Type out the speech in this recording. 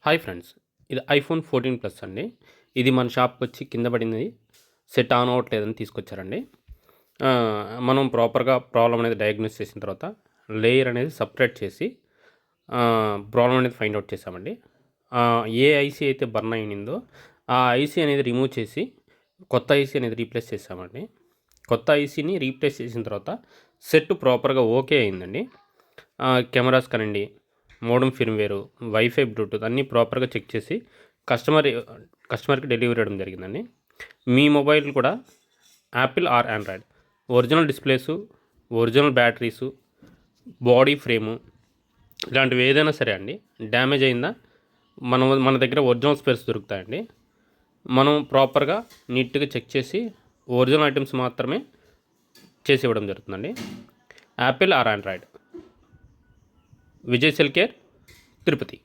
Hi friends, ఇది iPhone 14 plus అండి. ఇది మన షాప్కి వచ్చి కింద పడింది, సెట్ ఆన్ అవ్వట్లేదని తీసుకొచ్చారండి. మనం ప్రాపర్గా ప్రాబ్లం అనేది డయాగ్నోస్ చేసిన తర్వాత లేయర్ అనేది సపరేట్ చేసి ప్రాబ్లం అనేది ఫైండ్ అవుట్ చేసామండి. ఏ ఐసీ అయితే బర్న్ అయిందో ఆ ఐసీ అనేది రిమూవ్ చేసి కొత్త ఐసీ అనేది రీప్లేస్ చేసామండి. కొత్త ఐసీని రీప్లేస్ చేసిన తర్వాత సెట్ ప్రాపర్గా ఓకే అయిందండి. కెమెరాస్ కానివ్వండి, మోడమ్ ఫిర్మ్వేరు, వైఫై, బ్లూటూత్ అన్నీ ప్రాపర్గా చెక్ చేసి కస్టమర్కి డెలివరీ ఇవ్వడం జరిగిందండి. మీ మొబైల్ కూడా Apple or Android original displays, original batteries, body frame ఇలాంటివి ఏదైనా సరే అండి డ్యామేజ్ అయిందా మన దగ్గర ఒరిజినల్ స్పేర్స్ దొరుకుతాయండి. మనం ప్రాపర్గా నీట్గా చెక్ చేసి ఒరిజినల్ ఐటమ్స్ మాత్రమే చేసి ఇవ్వడం జరుగుతుందండి. Apple or Android, Vijay cell care, Tirupati.